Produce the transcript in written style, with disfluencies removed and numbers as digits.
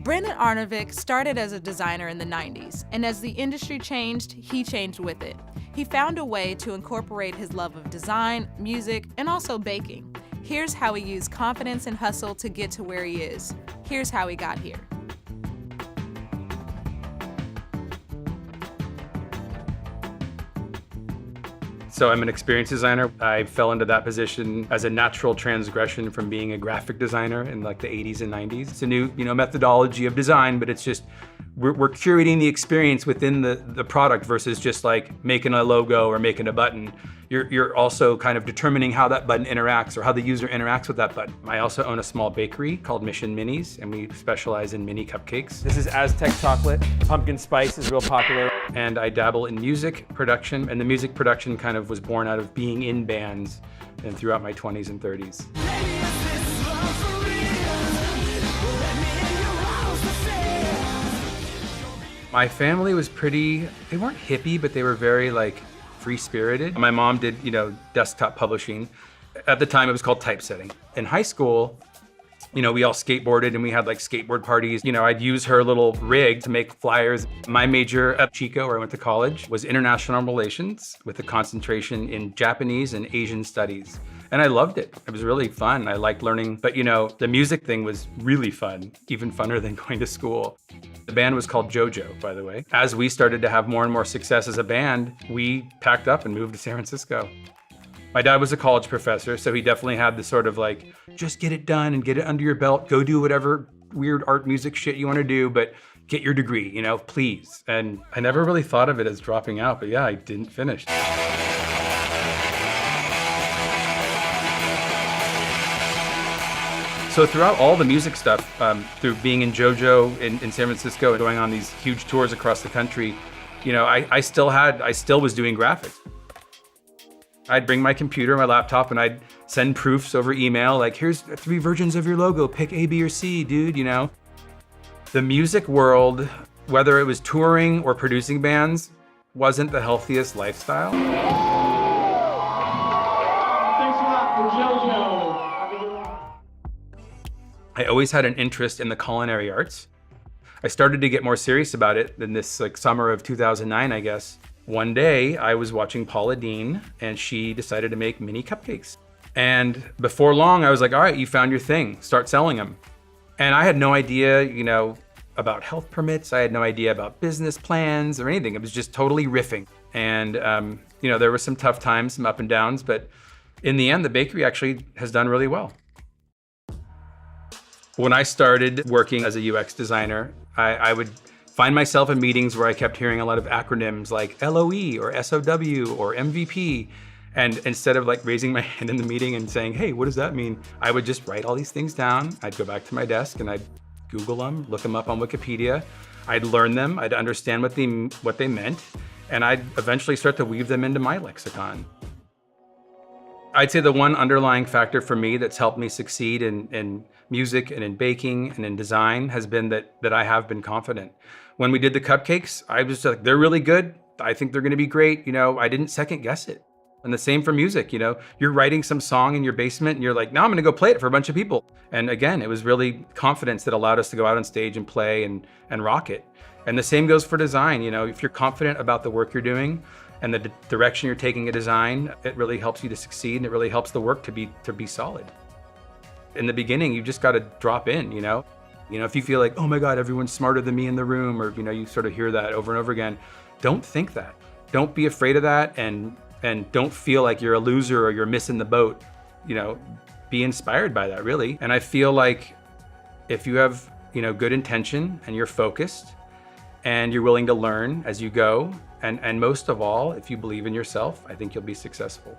Brandon Arnovick started as a designer in the 90s, and as the industry changed, he changed with it. He found a way to incorporate his love of design, music, and also baking. Here's how he used confidence and hustle to get to where he is. Here's how he got here. So I'm an experienced designer. I fell into that position as a natural transgression from being a graphic designer in like the 80s and 90s. It's a new, methodology of design, but it's just, we're curating the experience within the product versus just like making a logo or making a button. You're also kind of determining how that button interacts or how the user interacts with that button. I also own a small bakery called Mission Minis, and we specialize in mini cupcakes. This is Aztec chocolate. Pumpkin spice is real popular. And I dabble in music production, and the music production kind of was born out of being in bands and throughout my 20s and 30s. My family was they weren't hippie, but they were very like free-spirited. My mom did, desktop publishing. At the time, it was called typesetting. In high school, we all skateboarded and we had like skateboard parties. I'd use her little rig to make flyers. My major at Chico, where I went to college, was international relations with a concentration in Japanese and Asian studies. And I loved it. It was really fun. I liked learning, but the music thing was really fun, even funner than going to school. The band was called JoJo, by the way. As we started to have more and more success as a band, we packed up and moved to San Francisco. My dad was a college professor, so he definitely had the sort of like, just get it done and get it under your belt, go do whatever weird art music shit you want to do, but get your degree, please. And I never really thought of it as dropping out, but yeah, I didn't finish. So throughout all the music stuff, through being in JoJo in San Francisco and going on these huge tours across the country, I still was doing graphics. I'd bring my computer, my laptop, and I'd send proofs over email, like, here's 3 versions of your logo, pick A, B, or C, dude, The music world, whether it was touring or producing bands, wasn't the healthiest lifestyle. Thanks a lot for JoJo. I always had an interest in the culinary arts. I started to get more serious about it in this summer of 2009, I guess. One day I was watching Paula Deen and she decided to make mini cupcakes. And before long I was like, all right, you found your thing, start selling them. And I had no idea, about health permits. I had no idea about business plans or anything. It was just totally riffing. And, there were some tough times, some up and downs, but in the end, the bakery actually has done really well. When I started working as a UX designer, I would find myself in meetings where I kept hearing a lot of acronyms like LOE or SOW or MVP. And instead of raising my hand in the meeting and saying, hey, what does that mean? I would just write all these things down. I'd go back to my desk and I'd Google them, look them up on Wikipedia. I'd learn them, I'd understand what they meant, and I'd eventually start to weave them into my lexicon. I'd say the one underlying factor for me that's helped me succeed in music and in baking and in design has been that I have been confident. When we did the cupcakes, I was like, they're really good. I think they're gonna be great. I didn't second guess it. And the same for music, you're writing some song in your basement and you're like, now I'm gonna go play it for a bunch of people. And again, it was really confidence that allowed us to go out on stage and play and rock it. And the same goes for design. If you're confident about the work you're doing and the direction you're taking a design, it really helps you to succeed and it really helps the work to be solid. In the beginning, you just gotta drop in, if you feel like, oh my God, everyone's smarter than me in the room, or you sort of hear that over and over again, don't think that. Don't be afraid of that and don't feel like you're a loser or you're missing the boat. Be inspired by that, really. And I feel like if you have, good intention and you're focused and you're willing to learn as you go, and most of all, if you believe in yourself, I think you'll be successful.